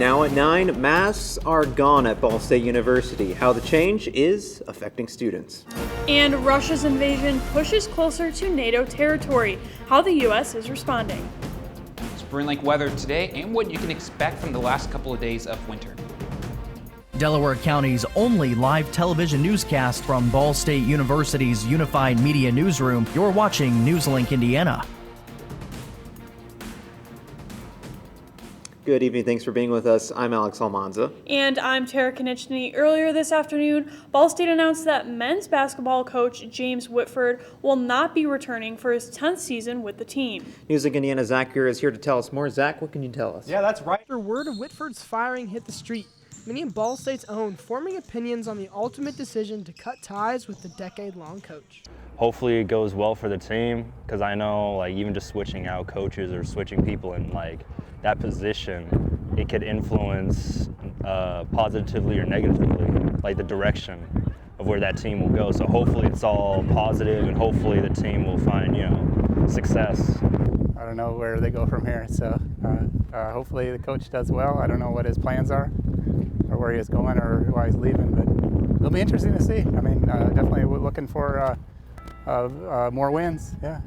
Now at 9, masks are gone at Ball State University. How the change is affecting students. And Russia's invasion pushes closer to NATO territory. How the U.S. is responding. Spring-like weather today and what you can expect from the last couple of days of winter. Delaware County's only live television newscast from Ball State University's Unified Media Newsroom. You're watching Newslink, Indiana. Good evening. Thanks for being with us. I'm Alex Almanza. And I'm Tara Konieczny. Earlier this afternoon, Ball State announced that men's basketball coach James Whitford will not be returning for his 10th season with the team. Newslink Indiana Zach Greer is here to tell us more. Zach, what can you tell us? Yeah, that's right. After word of Whitford's firing hit the street, many of Ball State's own forming opinions on the ultimate decision to cut ties with the decade-long coach. Hopefully it goes well for the team, because I know even just switching out coaches or switching people in that position, it could influence positively or negatively, the direction of where that team will go. So hopefully it's all positive, and hopefully the team will find, success. I don't know where they go from here, so hopefully the coach does well. I don't know what his plans are, or where he is going, or why he's leaving, but it'll be interesting to see. I mean, definitely we're looking for more wins, yeah.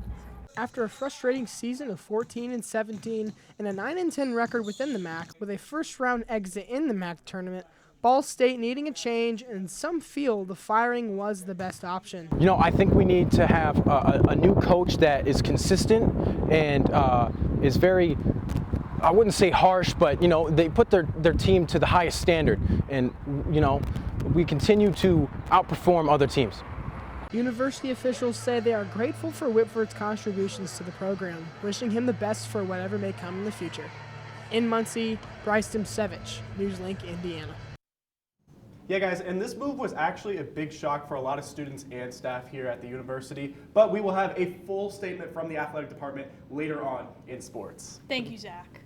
After a frustrating season of 14-17 and a 9-10 record within the MAC, with a first-round exit in the MAC tournament, Ball State needing a change, and some feel the firing was the best option. I think we need to have a new coach that is consistent and is very, I wouldn't say harsh, but they put their team to the highest standard, and we continue to outperform other teams. University officials say they are grateful for Whitford's contributions to the program, wishing him the best for whatever may come in the future. In Muncie, Bryce Dimsevich, Newslink, Indiana. Yeah, guys, and this move was actually a big shock for a lot of students and staff here at the university, but we will have a full statement from the athletic department later on in sports. Thank you, Zach.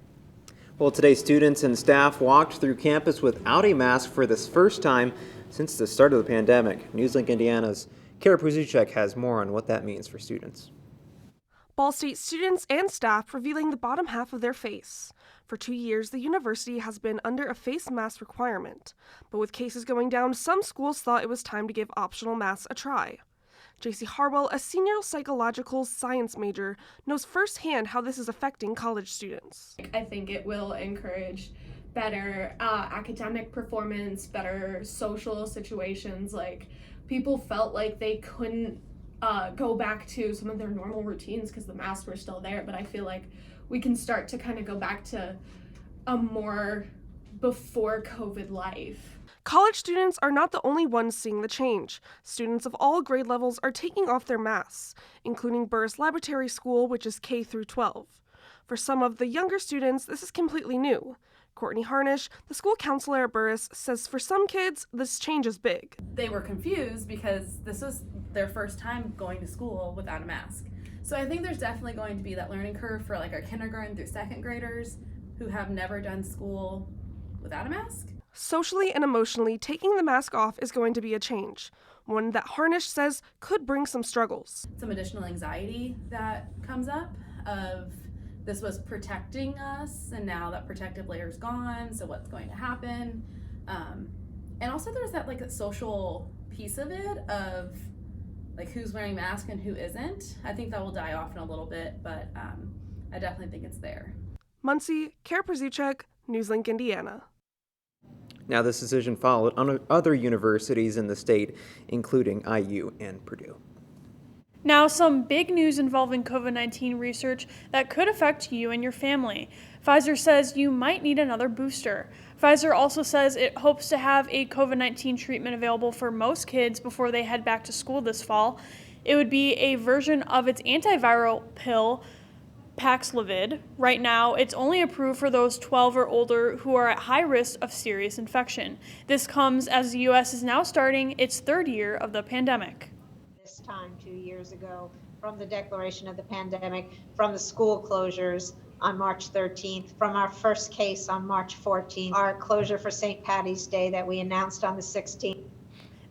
Well, today students and staff walked through campus without a mask for this first time since the start of the pandemic. Newslink Indiana's Kara Pruzuchek has more on what that means for students. Ball State students and staff revealing the bottom half of their face. For 2 years, the university has been under a face mask requirement, but with cases going down, some schools thought it was time to give optional masks a try. JC Harwell, a senior psychological science major, knows firsthand how this is affecting college students. I think it will encourage better academic performance, better social situations. People felt like they couldn't go back to some of their normal routines because the masks were still there, but I feel like we can start to kind of go back to a more before COVID life. College students are not the only ones seeing the change. Students of all grade levels are taking off their masks, including Burris Laboratory School, which is K through 12. For some of the younger students, this is completely new. Courtney Harnish, the school counselor at Burris, says for some kids, this change is big. They were confused because this was their first time going to school without a mask. So I think there's definitely going to be that learning curve for our kindergarten through second graders who have never done school without a mask. Socially and emotionally, taking the mask off is going to be a change, one that Harnish says could bring some struggles. Some additional anxiety that comes up of this was protecting us, and now that protective layer is gone, so what's going to happen? And also there's that social piece of it of who's wearing masks and who isn't. I think that will die off in a little bit, but I definitely think it's there. Muncie, Kara Pruzuchek, Newslink, Indiana. Now, this decision followed on other universities in the state, including IU and Purdue. Now, some big news involving COVID-19 research that could affect you and your family. Pfizer says you might need another booster. Pfizer also says it hopes to have a COVID-19 treatment available for most kids before they head back to school this fall. It would be a version of its antiviral pill, Paxlovid. Right now, it's only approved for those 12 or older who are at high risk of serious infection. This comes as the U.S. is now starting its third year of the pandemic. This time 2 years ago, from the declaration of the pandemic, from the school closures on March 13th, from our first case on March 14th, our closure for St. Patty's Day that we announced on the 16th.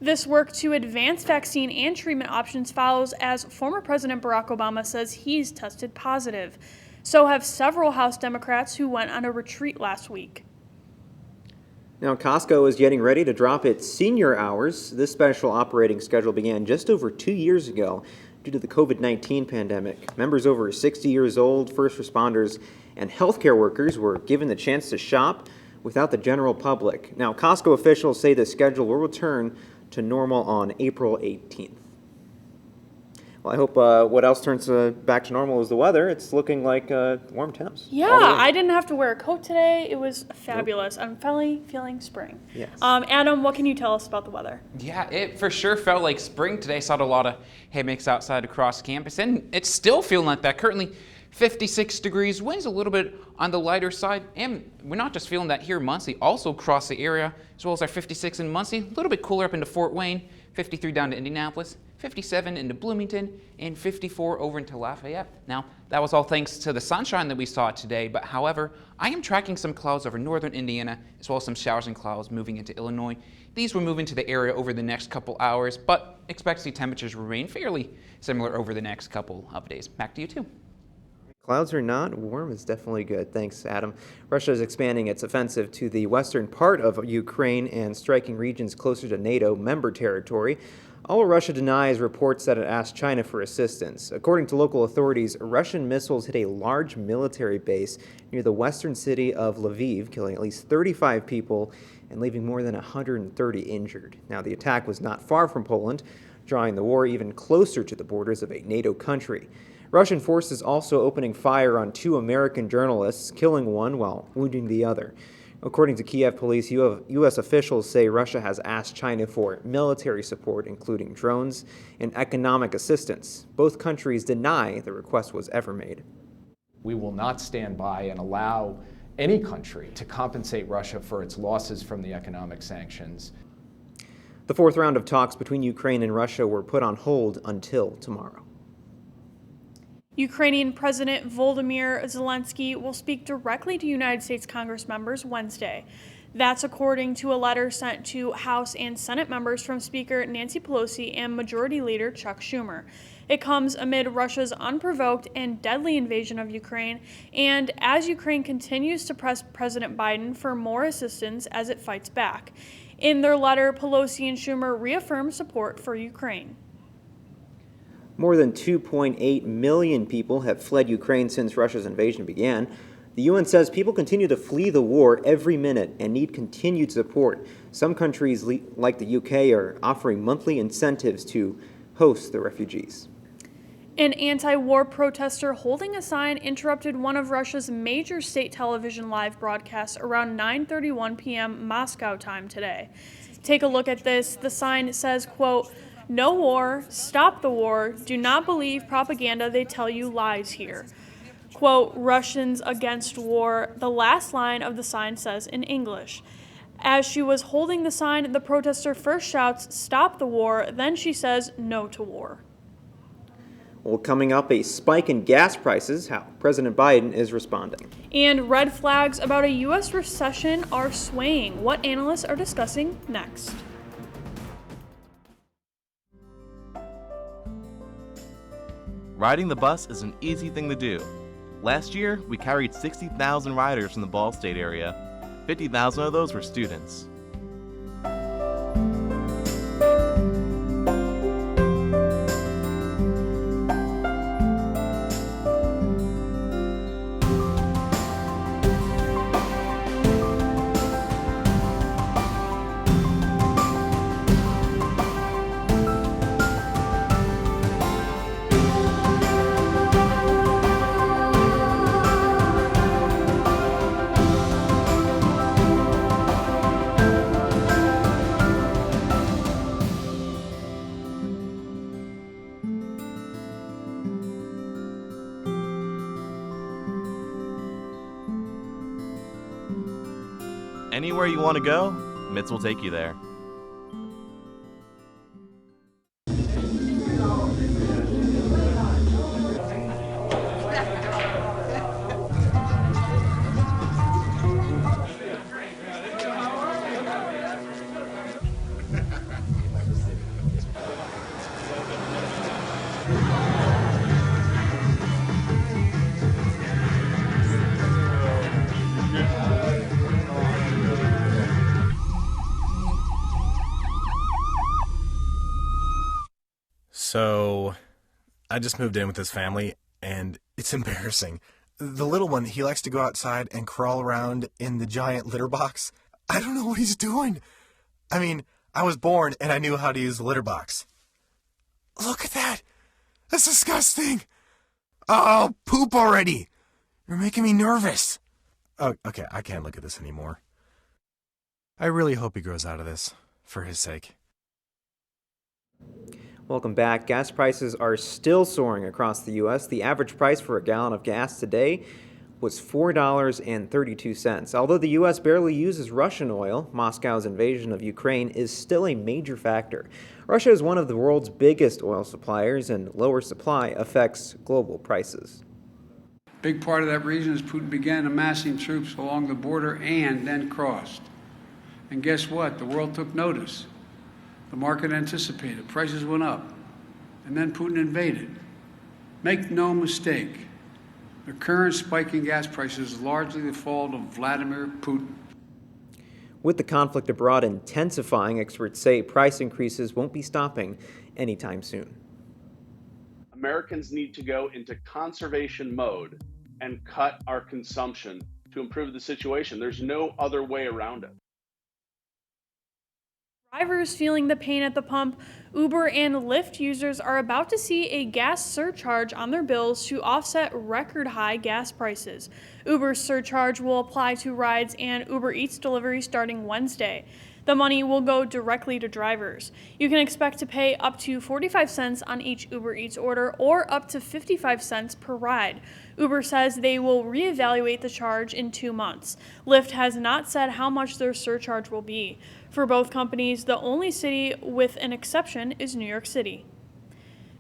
This work to advance vaccine and treatment options follows as former President Barack Obama says he's tested positive. So have several House Democrats who went on a retreat last week. Now, Costco is getting ready to drop its senior hours. This special operating schedule began just over 2 years ago due to the COVID-19 pandemic. Members over 60 years old, first responders, and healthcare workers were given the chance to shop without the general public. Now, Costco officials say the schedule will return to normal on April 18th. Well, I hope what else turns back to normal is the weather. It's looking like warm temps. Yeah, I didn't have to wear a coat today. It was fabulous. Nope. I'm finally feeling spring. Yes. Adam, what can you tell us about the weather? Yeah, it for sure felt like spring today. Saw a lot of hammocks outside across campus, and it's still feeling like that. Currently 56 degrees, winds a little bit on the lighter side, and we're not just feeling that here in Muncie, also across the area, as well as our 56 in Muncie, a little bit cooler up into Fort Wayne, 53 down to Indianapolis, 57 into Bloomington, and 54 over into Lafayette. Now, that was all thanks to the sunshine that we saw today, but however, I am tracking some clouds over northern Indiana, as well as some showers and clouds moving into Illinois. These will move into the area over the next couple hours, but expect to see temperatures remain fairly similar over the next couple of days. Back to you too. Clouds are not, warm is definitely good. Thanks, Adam. Russia is expanding its offensive to the western part of Ukraine and striking regions closer to NATO member territory. All Russia denies reports that it asked China for assistance. According to local authorities, Russian missiles hit a large military base near the western city of Lviv, killing at least 35 people and leaving more than 130 injured. Now, the attack was not far from Poland, drawing the war even closer to the borders of a NATO country. Russian forces also opening fire on 2 American journalists, killing one while wounding the other. According to Kiev police, U.S. officials say Russia has asked China for military support, including drones and economic assistance. Both countries deny the request was ever made. We will not stand by and allow any country to compensate Russia for its losses from the economic sanctions. The 4th round of talks between Ukraine and Russia were put on hold until tomorrow. Ukrainian President Volodymyr Zelensky will speak directly to United States Congress members Wednesday. That's according to a letter sent to House and Senate members from Speaker Nancy Pelosi and Majority Leader Chuck Schumer. It comes amid Russia's unprovoked and deadly invasion of Ukraine, and as Ukraine continues to press President Biden for more assistance as it fights back. In their letter, Pelosi and Schumer reaffirmed support for Ukraine. More than 2.8 million people have fled Ukraine since Russia's invasion began. The UN says people continue to flee the war every minute and need continued support. Some countries, like the UK, are offering monthly incentives to host the refugees. An anti-war protester holding a sign interrupted one of Russia's major state television live broadcasts around 9:31 p.m. Moscow time today. Take a look at this. The sign says, quote, "No war, stop the war, do not believe propaganda, they tell you lies here." Quote, "Russians against war," the last line of the sign says in English. As she was holding the sign, the protester first shouts, "Stop the war," then she says, "No to war." Well, coming up, a spike in gas prices, how President Biden is responding. And red flags about a U.S. recession are swaying. What analysts are discussing next. Riding the bus is an easy thing to do. Last year, we carried 60,000 riders from the Ball State area. 50,000 of those were students. Anywhere you want to go, MITS will take you there. So, I just moved in with his family, and it's embarrassing. The little one, he likes to go outside and crawl around in the giant litter box. I don't know what he's doing. I mean, I was born and I knew how to use the litter box. Look at that! That's disgusting! Oh, poop already! You're making me nervous. Oh, okay, I can't look at this anymore. I really hope he grows out of this, for his sake. Welcome back. Gas prices are still soaring across the U.S. The average price for a gallon of gas today was $4.32. Although the U.S. barely uses Russian oil, Moscow's invasion of Ukraine is still a major factor. Russia is one of the world's biggest oil suppliers, and lower supply affects global prices. Big part of that reason is Putin began amassing troops along the border and then crossed. And guess what? The world took notice. The market anticipated. Prices went up. And then Putin invaded. Make no mistake, the current spike in gas prices is largely the fault of Vladimir Putin. With the conflict abroad intensifying, experts say price increases won't be stopping anytime soon. Americans need to go into conservation mode and cut our consumption to improve the situation. There's no other way around it. Drivers feeling the pain at the pump, Uber and Lyft users are about to see a gas surcharge on their bills to offset record high gas prices. Uber's surcharge will apply to rides and Uber Eats deliveries starting Wednesday. The money will go directly to drivers. You can expect to pay up to 45 cents on each Uber Eats order or up to 55 cents per ride. Uber says they will reevaluate the charge in 2 months. Lyft has not said how much their surcharge will be. For both companies, the only city with an exception is New York City.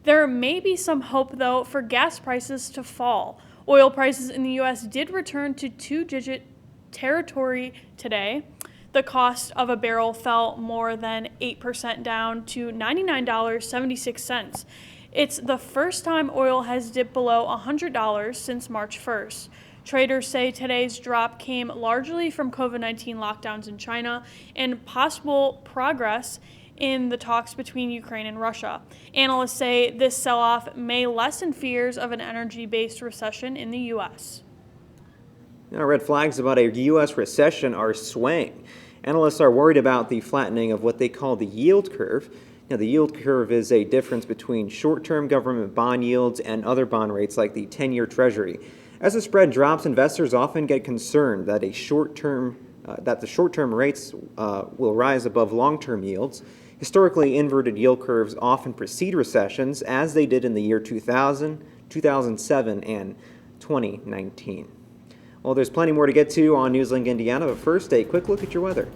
There may be some hope, though, for gas prices to fall. Oil prices in the U.S. did return to two-digit territory today. The cost of a barrel fell more than 8% down to $99.76. It's the first time oil has dipped below $100 since March 1st. Traders say today's drop came largely from COVID-19 lockdowns in China and possible progress in the talks between Ukraine and Russia. Analysts say this sell-off may lessen fears of an energy-based recession in the U.S. Now, red flags about a U.S. recession are swaying. Analysts are worried about the flattening of what they call the yield curve. Now, the yield curve is a difference between short-term government bond yields and other bond rates like the 10-year Treasury. As the spread drops, investors often get concerned that the short-term rates will rise above long-term yields. Historically, inverted yield curves often precede recessions, as they did in the year 2000, 2007, and 2019. Well, there's plenty more to get to on Newslink Indiana, but first, a quick look at your weather.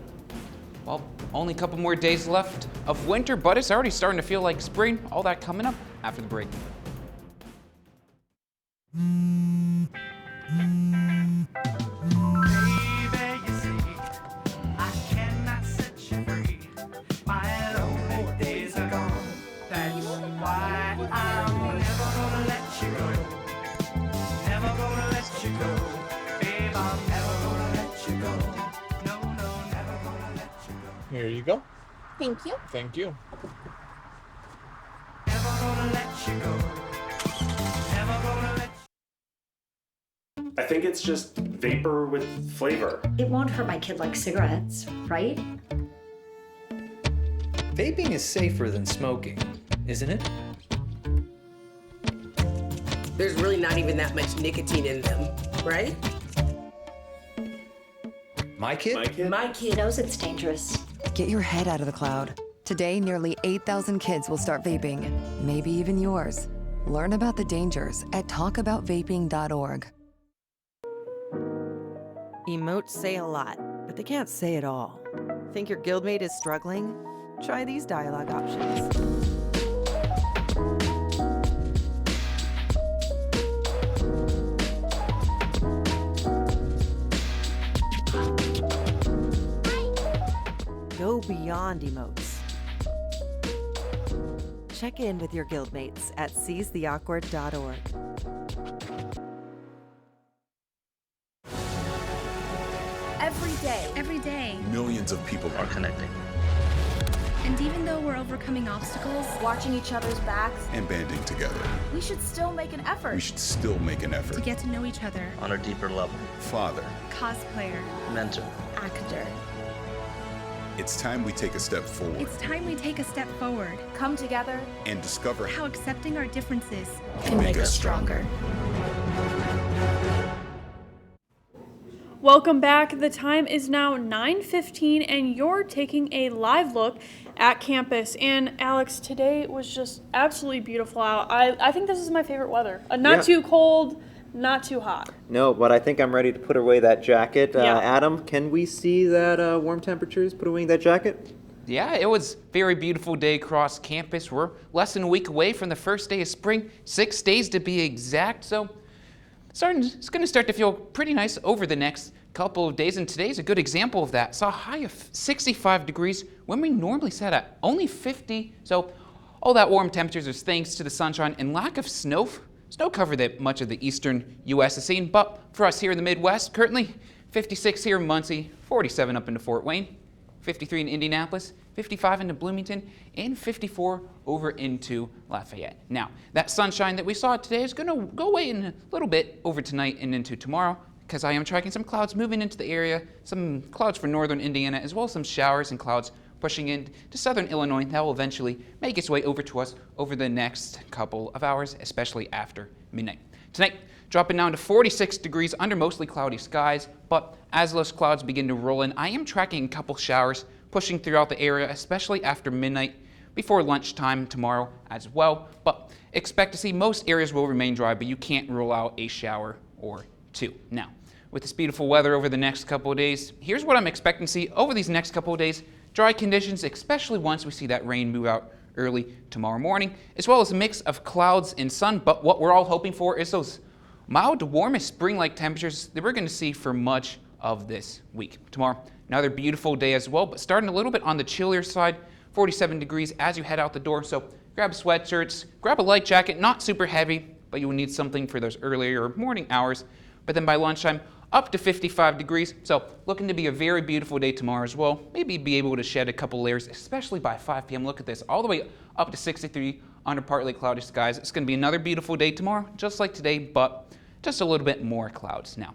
Well, only a couple more days left of winter, but it's already starting to feel like spring. All that coming up after the break. Here you go. Thank you. Thank you. I think it's just vapor with flavor. It won't hurt my kid like cigarettes, right? Vaping is safer than smoking, isn't it? There's really not even that much nicotine in them, right? My kid? My kid knows it's dangerous. Get your head out of the cloud. Today, nearly 8,000 kids will start vaping, maybe even yours. Learn about the dangers at talkaboutvaping.org. Emotes say a lot, but they can't say it all. Think your guildmate is struggling? Try these dialogue options. Go beyond emotes. Check in with your guildmates at seizetheawkward.org. Every day. Millions of people are connecting. And even though we're overcoming obstacles, watching each other's backs, and banding together. we should still make an effort We should still make an effort. to get to know each other. On a deeper level. Father, Cosplayer, Mentor. actor. it's time we take a step forward It's time we take a step forward. Come together. and discover How accepting our differences can make us stronger. Welcome back. The time is now 9:15 and you're taking a live look at campus. And Alex, today was just absolutely beautiful out. I think this is my favorite weather. Not Yeah. too cold, not too hot. No, but I think I'm ready to put away that jacket. Yeah. Adam, can we see that warm temperatures? Put away that jacket? Yeah, it was a very beautiful day across campus. We're less than a week away from the first day of spring, 6 days to be exact. So it's going to start to feel pretty nice over the next couple of days, and today's a good example of that. Saw a high of 65 degrees when we normally set at only 50. So all that warm temperatures is thanks to the sunshine and lack of snow cover that much of the eastern U.S. is seeing. But for us here in the Midwest, currently 56 here in Muncie, 47 up into Fort Wayne, 53 in Indianapolis, 55 into Bloomington, and 54 over into Lafayette. Now, that sunshine that we saw today is going to go away in a little bit over tonight and into tomorrow, because I am tracking some clouds moving into the area, some clouds for northern Indiana, as well as some showers and clouds pushing into southern Illinois. That will eventually make its way over to us over the next couple of hours, especially after midnight. Tonight, dropping down to 46 degrees under mostly cloudy skies, but as those clouds begin to roll in, I am tracking a couple showers pushing throughout the area, especially after midnight, before lunchtime tomorrow as well. But expect to see most areas will remain dry, but you can't rule out a shower or two. Now, with this beautiful weather over the next couple of days, here's what I'm expecting to see over these next couple of days. Dry conditions, especially once we see that rain move out early tomorrow morning, as well as a mix of clouds and sun. But what we're all hoping for is those mild to warmest spring-like temperatures that we're going to see for much of this week. Tomorrow, another beautiful day as well, but starting a little bit on the chillier side, 47 degrees as you head out the door. So grab sweatshirts, grab a light jacket, not super heavy, but you will need something for those earlier morning hours. But then by lunchtime, up to 55 degrees. So looking to be a very beautiful day tomorrow as well. Maybe be able to shed a couple layers, especially by 5 p.m. Look at this, all the way up to 63 under partly cloudy skies. It's going to be another beautiful day tomorrow, just like today, but just a little bit more clouds. Now,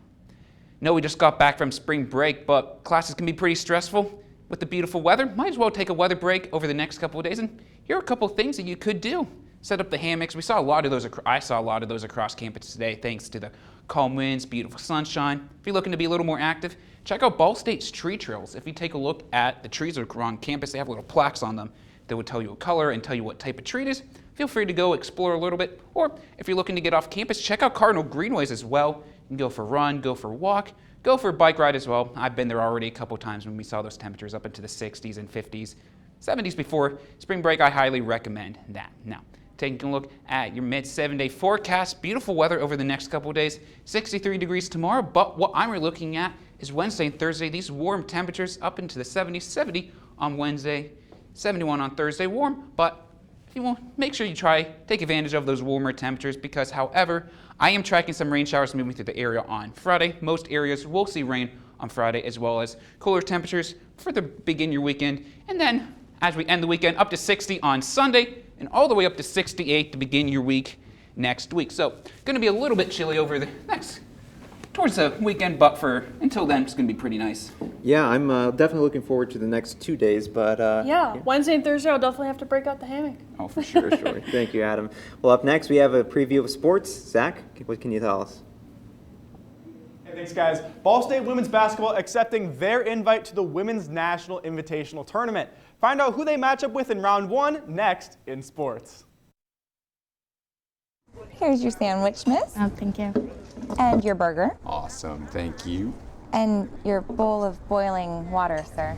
know we just got back from spring break, but classes can be pretty stressful with the beautiful weather. Might as well take a weather break over the next couple of days, and here are a couple of things that you could do. Set up the hammocks. I saw a lot of those across campus today, thanks to the calm winds, beautiful sunshine. If you're looking to be a little more active, check out Ball State's tree trails. If you take a look at the trees that are on campus, they have little plaques on them that will tell you a color and tell you what type of tree it is. Feel free to go explore a little bit. Or if you're looking to get off campus, check out Cardinal Greenways as well. You can go for a run, go for a walk, go for a bike ride as well. I've been there already a couple times when we saw those temperatures up into the 60s and 50s, 70s before spring break. I highly recommend that. Now, taking a look at your mid-7-day forecast, beautiful weather over the next couple of days, 63 degrees tomorrow, but what I'm really looking at is Wednesday and Thursday, these warm temperatures up into the 70s, 70 on Wednesday, 71 on Thursday, warm, but if you want, make sure you take advantage of those warmer temperatures, because however, I am tracking some rain showers moving through the area on Friday. Most areas will see rain on Friday, as well as cooler temperatures for the begin your weekend, and then as we end the weekend, up to 60 on Sunday, and all the way up to 68 to begin your week next week. So, going to be a little bit chilly over the towards the weekend, but until then, it's going to be pretty nice. Yeah, I'm definitely looking forward to the next 2 days, but Yeah, Wednesday and Thursday, I'll definitely have to break out the hammock. Oh, for sure. sure. Thank you, Adam. Well, up next, we have a preview of sports. Zach, what can you tell us? Hey, thanks, guys. Ball State women's basketball accepting their invite to the Women's National Invitational Tournament. Find out who they match up with in round 1 next in sports. Here's your sandwich, miss. Oh, thank you. And your burger. Awesome, thank you. And your bowl of boiling water, sir.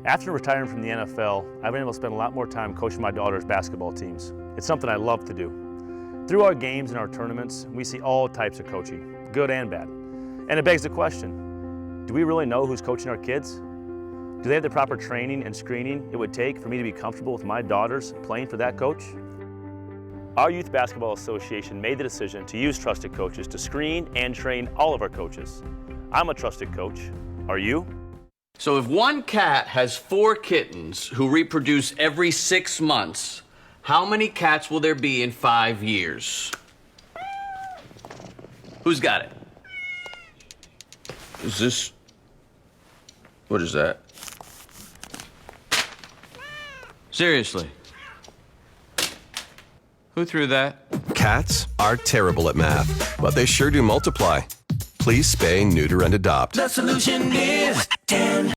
After retiring from the NFL, I've been able to spend a lot more time coaching my daughter's basketball teams. It's something I love to do. Through our games and our tournaments, we see all types of coaching, good and bad. And it begs the question, do we really know who's coaching our kids? Do they have the proper training and screening it would take for me to be comfortable with my daughters playing for that coach? Our Youth Basketball Association made the decision to use trusted coaches to screen and train all of our coaches. I'm a trusted coach. Are you? So if one cat has 4 kittens who reproduce every 6 months, how many cats will there be in 5 years? Who's got it? Is this... What is that? Seriously? Who threw that? Cats are terrible at math, but they sure do multiply. Please spay, neuter, and adopt. The solution is 10.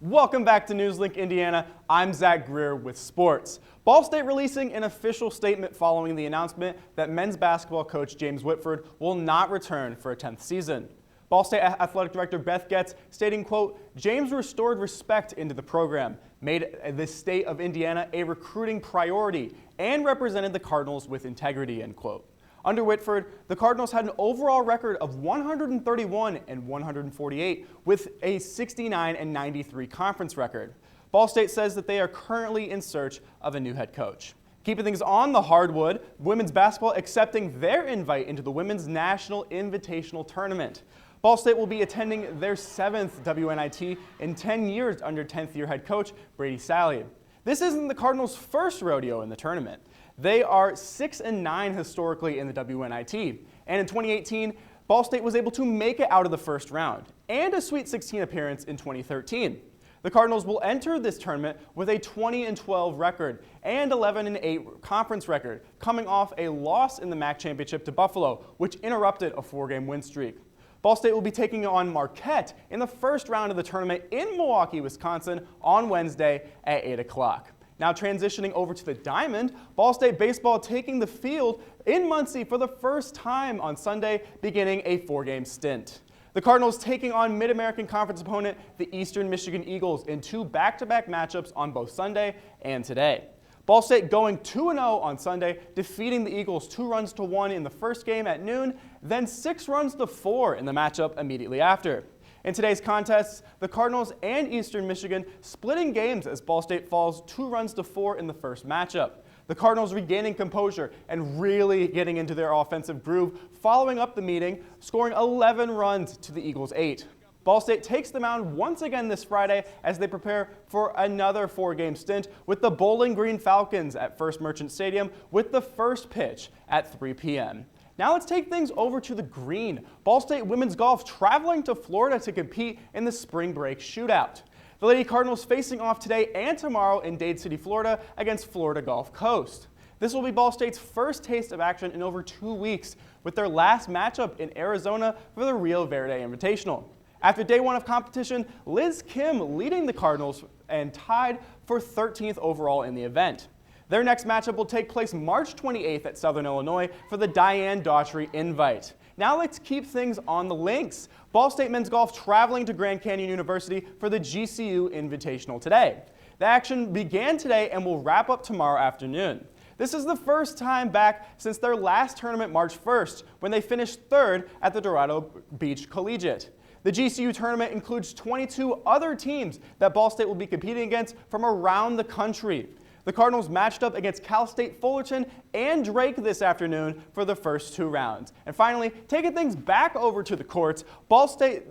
Welcome back to Newslink, Indiana. I'm Zach Greer with sports. Ball State releasing an official statement following the announcement that men's basketball coach James Whitford will not return for a 10th season. Ball State Athletic Director Beth Getz stating, quote, James restored respect into the program, made the state of Indiana a recruiting priority, and represented the Cardinals with integrity, end quote. Under Whitford, the Cardinals had an overall record of 131 and 148 with a 69 and 93 conference record. Ball State says that they are currently in search of a new head coach. Keeping things on the hardwood, women's basketball accepting their invite into the Women's National Invitational Tournament. Ball State will be attending their 7th WNIT in 10 years under 10th-year head coach Brady Salley. This isn't the Cardinals' first rodeo in the tournament. They are 6-9 historically in the WNIT, and in 2018, Ball State was able to make it out of the first round, and a Sweet 16 appearance in 2013. The Cardinals will enter this tournament with a 20-12 record and 11-8 conference record, coming off a loss in the MAC championship to Buffalo, which interrupted a 4-game win streak. Ball State will be taking on Marquette in the first round of the tournament in Milwaukee, Wisconsin on Wednesday at 8 o'clock. Now transitioning over to the Diamond, Ball State baseball taking the field in Muncie for the first time on Sunday, beginning a 4-game stint. The Cardinals taking on Mid-American Conference opponent, the Eastern Michigan Eagles, in 2 back-to-back matchups on both Sunday and today. Ball State going 2-0 on Sunday, defeating the Eagles 2-1 in the first game at noon, then 6-4 in the matchup immediately after. In today's contests, the Cardinals and Eastern Michigan splitting games as Ball State falls 2-4 in the first matchup. The Cardinals regaining composure and really getting into their offensive groove, following up the meeting, scoring 11 runs to the Eagles' 8. Ball State takes the mound once again this Friday as they prepare for another 4-game stint with the Bowling Green Falcons at First Merchant Stadium with the first pitch at 3 p.m. Now let's take things over to the green. Ball State women's golf traveling to Florida to compete in the spring break shootout. The Lady Cardinals facing off today and tomorrow in Dade City, Florida against Florida Gulf Coast. This will be Ball State's first taste of action in over 2 weeks, with their last matchup in Arizona for the Rio Verde Invitational. After day 1 of competition, Liz Kim leading the Cardinals and tied for 13th overall in the event. Their next matchup will take place March 28th at Southern Illinois for the Diane Daughtry Invite. Now let's keep things on the links. Ball State men's golf traveling to Grand Canyon University for the GCU Invitational today. The action began today and will wrap up tomorrow afternoon. This is the first time back since their last tournament March 1st, when they finished 3rd at the Dorado Beach Collegiate. The GCU tournament includes 22 other teams that Ball State will be competing against from around the country. The Cardinals matched up against Cal State Fullerton and Drake this afternoon for the first 2 rounds. And finally, taking things back over to the courts,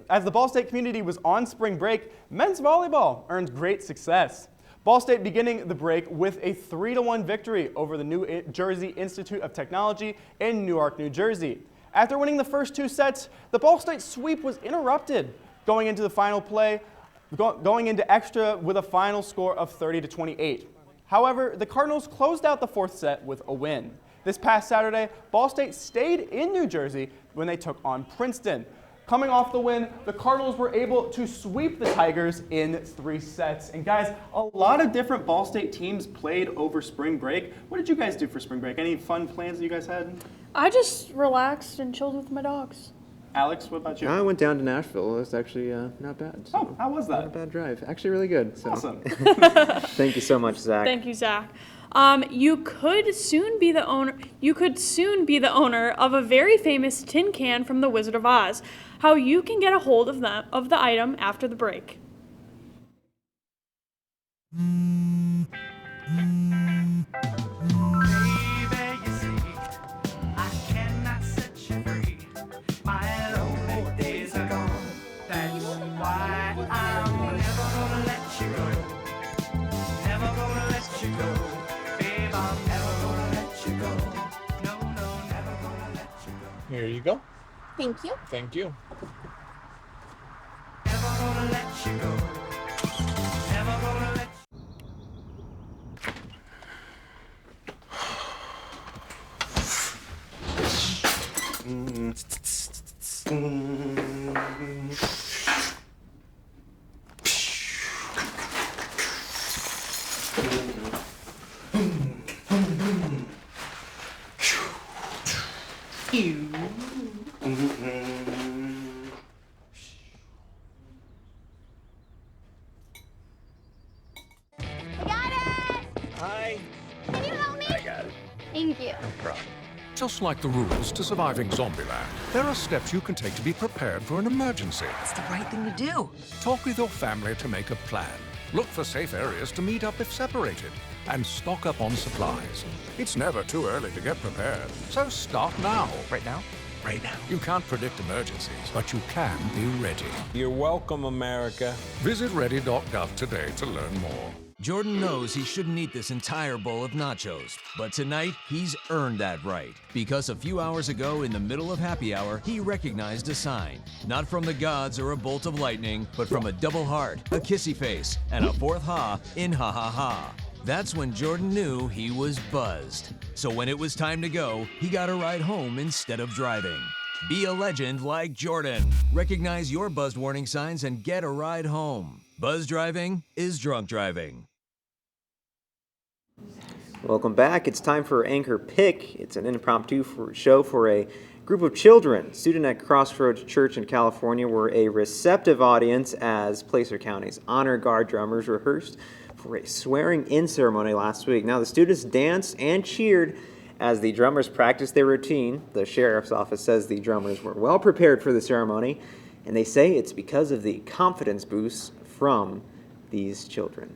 as the Ball State community was on spring break, men's volleyball earned great success. Ball State beginning the break with a 3-1 victory over the New Jersey Institute of Technology in Newark, New Jersey. After winning the first 2 sets, the Ball State sweep was interrupted, going into the final play, going into extra with a final score of 30-28. However, the Cardinals closed out the 4th set with a win. This past Saturday, Ball State stayed in New Jersey when they took on Princeton. Coming off the win, the Cardinals were able to sweep the Tigers in 3 sets. And guys, a lot of different Ball State teams played over spring break. What did you guys do for spring break? Any fun plans that you guys had? I just relaxed and chilled with my dogs. Alex, what about you? I went down to Nashville. It was actually not bad. So how was that? Not a bad drive. Actually, really good. So. Awesome. Thank you so much, Zach. Thank you, Zach. You could soon be the owner of a very famous tin can from The Wizard of Oz. How you can get a hold of the item after the break. Here you go. Thank you. Thank you. Hi. Can you help me? I got it. Thank you. No problem. Just like the rules to surviving Zombieland, there are steps you can take to be prepared for an emergency. It's the right thing to do. Talk with your family to make a plan. Look for safe areas to meet up if separated. And stock up on supplies. It's never too early to get prepared, so start now. Right now? Right now. You can't predict emergencies, but you can be ready. You're welcome, America. Visit ready.gov today to learn more. Jordan knows he shouldn't eat this entire bowl of nachos, but tonight he's earned that right. Because a few hours ago, in the middle of happy hour, he recognized a sign. Not from the gods or a bolt of lightning, but from a double heart, a kissy face, and a fourth ha in ha ha ha. That's when Jordan knew he was buzzed. So when it was time to go, he got a ride home instead of driving. Be a legend like Jordan. Recognize your buzzed warning signs and get a ride home. Buzz driving is drunk driving. Welcome back. It's time for Anchor Pick. It's an impromptu show for a group of children. Students at Crossroads Church in California were a receptive audience as Placer County's Honor Guard drummers rehearsed for a swearing-in ceremony last week. Now, the students danced and cheered as the drummers practiced their routine. The sheriff's office says the drummers were well prepared for the ceremony, and they say it's because of the confidence boost from these children.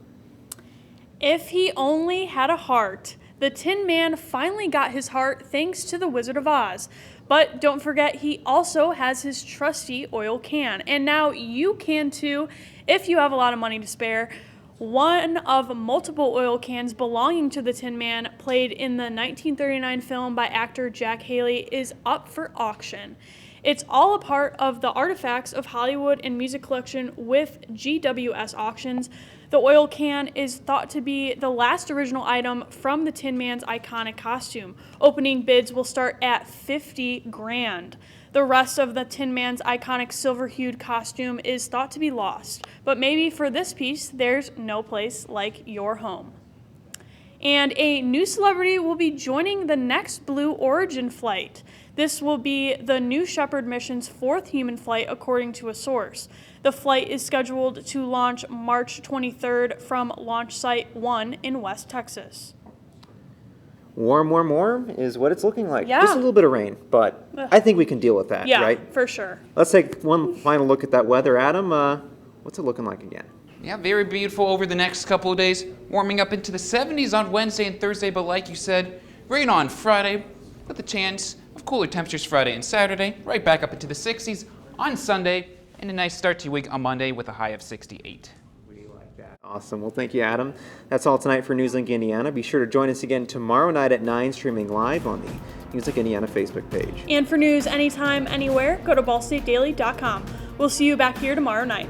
If he only had a heart. The Tin Man finally got his heart thanks to the Wizard of Oz. But don't forget, he also has his trusty oil can. And now you can too, if you have a lot of money to spare. One of multiple oil cans belonging to the Tin Man, played in the 1939 film by actor Jack Haley, is up for auction. It's all a part of the Artifacts of Hollywood and Music collection with GWS Auctions. The oil can is thought to be the last original item from the Tin Man's iconic costume. Opening bids will start at $50,000. The rest of the Tin Man's iconic silver-hued costume is thought to be lost. But maybe for this piece, there's no place like your home. And a new celebrity will be joining the next Blue Origin flight. This will be the New Shepard mission's 4th human flight, according to a source. The flight is scheduled to launch March 23rd from Launch Site 1 in West Texas. Warm is what it's looking like. Yeah. Just a little bit of rain, but I think we can deal with that, Yeah, right? for sure. Let's take one final look at that weather. Adam, what's it looking like again? Yeah, very beautiful over the next couple of days. Warming up into the 70s on Wednesday and Thursday, but like you said, rain on Friday with a chance of cooler temperatures Friday and Saturday, right back up into the 60s on Sunday, and a nice start to your week on Monday with a high of 68. Awesome. Well, thank you, Adam. That's all tonight for Newslink Indiana. Be sure to join us again tomorrow night at 9, streaming live on the Newslink Indiana Facebook page. And for news anytime, anywhere, go to ballstatedaily.com. We'll see you back here tomorrow night.